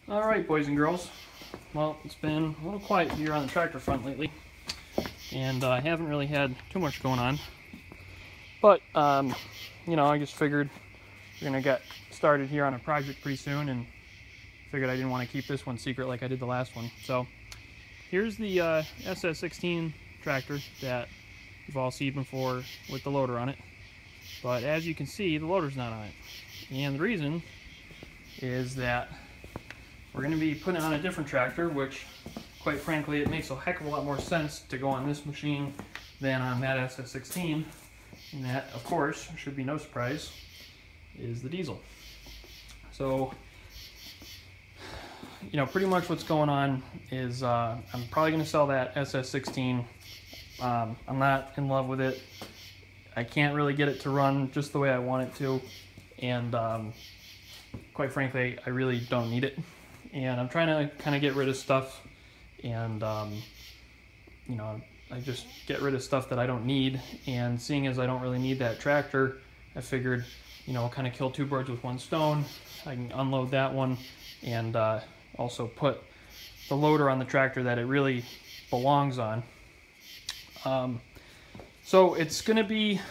Alright, boys and girls. Well, it's been a little quiet here on the tractor front lately, and I haven't really had too much going on. But, I just figured we're going to get started here on a project pretty soon, and figured I didn't want to keep this one secret like I did the last one. So, here's the SS16 tractor that you've all seen before with the loader on it. But as you can see, the loader's not on it. And the reason is that we're going to be putting on a different tractor, which, quite frankly, it makes a heck of a lot more sense to go on this machine than on that SS16. And that, of course, should be no surprise, is the diesel. So, pretty much what's going on is I'm probably going to sell that SS16. I'm not in love with it. I can't really get it to run just the way I want it to. And quite frankly, I really don't need it. And I'm trying to kind of get rid of stuff, and I just get rid of stuff that I don't need. And seeing as I don't really need that tractor, I figured, kind of kill two birds with one stone. I can unload that one and also put the loader on the tractor that it really belongs on. So it's going to be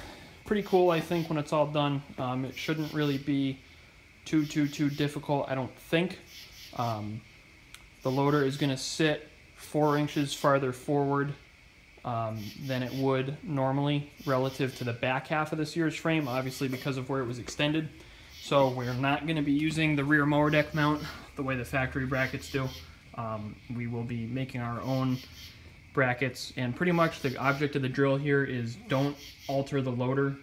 pretty cool, I think, when it's all done. It shouldn't really be too difficult, I don't think. The loader is going to sit 4 inches farther forward than it would normally relative to the back half of the Sears frame, obviously because of where it was extended. So we're not going to be using the rear mower deck mount the way the factory brackets do. We will be making our own brackets, and pretty much the object of the drill here is don't alter the loader,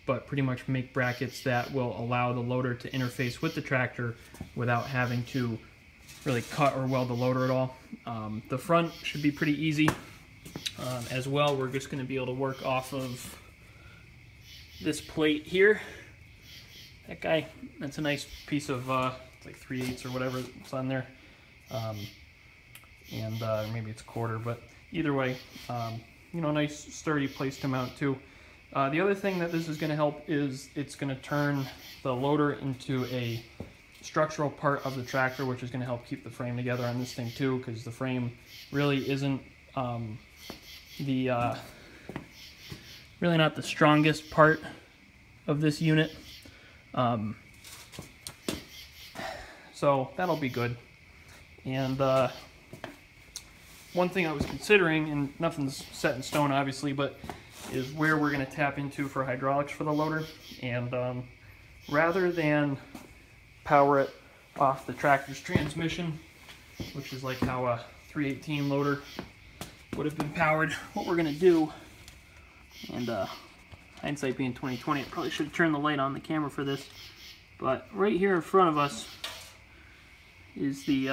but pretty much make brackets that will allow the loader to interface with the tractor without having to really cut or weld the loader at all. The front should be pretty easy. As well, we're just going to be able to work off of this plate here. That guy, that's a nice piece of, it's like 3/8 or whatever it's on there. Maybe it's a quarter, but either way, nice sturdy place to mount too. The other thing that this is going to help is it's going to turn the loader into a structural part of the tractor, which is going to help keep the frame together on this thing too, because the frame really isn't really not the strongest part of this unit. So that'll be good. And one thing I was considering, and nothing's set in stone obviously, but is where we're going to tap into for hydraulics for the loader. And rather than power it off the tractor's transmission, which is like how a 318 loader would have been powered, what we're going to do, and hindsight being 2020, I probably should have turned the light on the camera for this, but right here in front of us is the,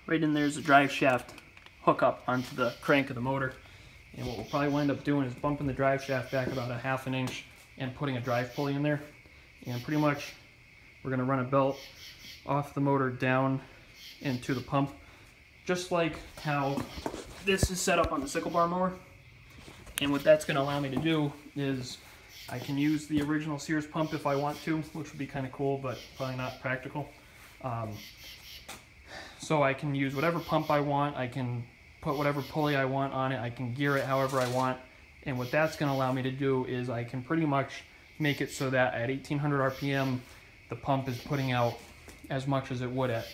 right in there's a drive shaft hookup onto the crank of the motor. And what we'll probably wind up doing is bumping the drive shaft back about 1/2 inch and putting a drive pulley in there. And pretty much we're going to run a belt off the motor down into the pump, just like how this is set up on the sickle bar mower. And what that's going to allow me to do is I can use the original Sears pump if I want to, which would be kind of cool, but probably not practical. So I can use whatever pump I want, I can put whatever pulley I want on it, I can gear it however I want, and what that's going to allow me to do is I can pretty much make it so that at 1800 RPM the pump is putting out as much as it would at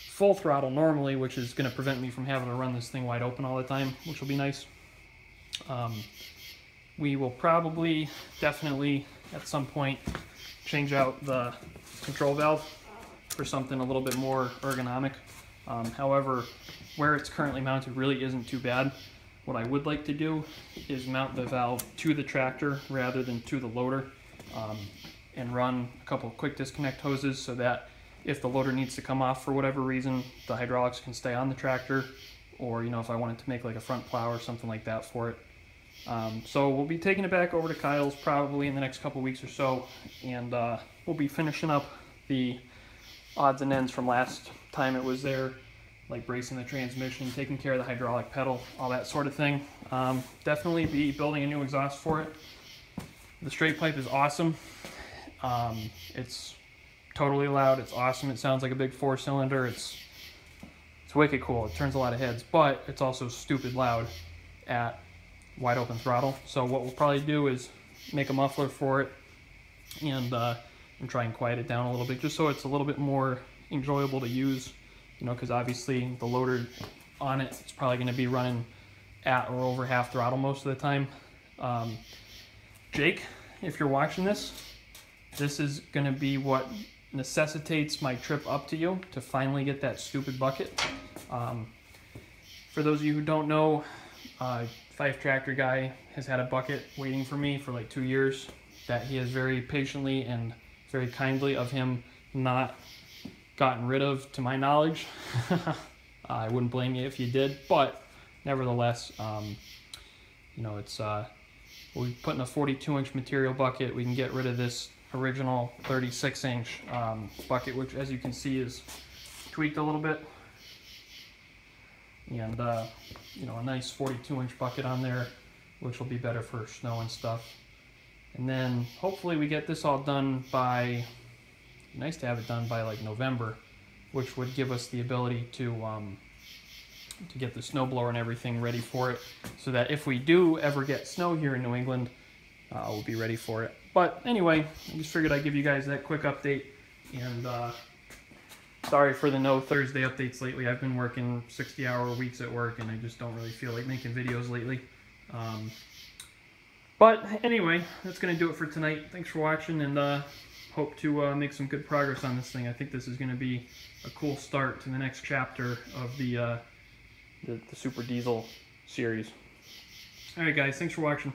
full throttle normally, which is going to prevent me from having to run this thing wide open all the time, which will be nice. We will probably, definitely, at some point, change out the control valve for something a little bit more ergonomic. However, where it's currently mounted really isn't too bad. What I would like to do is mount the valve to the tractor rather than to the loader, and run a couple of quick disconnect hoses so that if the loader needs to come off for whatever reason, the hydraulics can stay on the tractor, or if I wanted to make like a front plow or something like that for it. So we'll be taking it back over to Kyle's probably in the next couple weeks or so, and we'll be finishing up the odds and ends from last time it was there, like bracing the transmission, taking care of the hydraulic pedal, all that sort of thing. Definitely be building a new exhaust for it. The straight pipe is awesome. It's totally loud. It's awesome. It sounds like a big 4-cylinder. It's wicked cool. It turns a lot of heads, but it's also stupid loud at wide open throttle. So what we'll probably do is make a muffler for it and try and quiet it down a little bit, just so it's a little bit more enjoyable to use, you know, because obviously the loader on it, it's probably going to be running at or over half throttle most of the time. Jake, if you're watching this, this is going to be what necessitates my trip up to you to finally get that stupid bucket. For those of you who don't know, Fife Tractor Guy has had a bucket waiting for me for like 2 years that he has very patiently and very kindly of him not gotten rid of, to my knowledge. I wouldn't blame you if you did, but nevertheless, you know, it's we put in a 42-inch material bucket. We can get rid of this original 36-inch bucket, which, as you can see, is tweaked a little bit, and you know, a nice 42-inch bucket on there, which will be better for snow and stuff. And then hopefully we get this all done by, nice to have it done by like November, which would give us the ability to get the snowblower and everything ready for it, so that if we do ever get snow here in New England, we'll be ready for it. But anyway, I just figured I'd give you guys that quick update, and sorry for the no Thursday updates lately. I've been working 60-hour weeks at work, and I just don't really feel like making videos lately. But anyway, that's going to do it for tonight. Thanks for watching, and hope to make some good progress on this thing. I think this is going to be a cool start to the next chapter of the Super Diesel series. Alright guys, thanks for watching.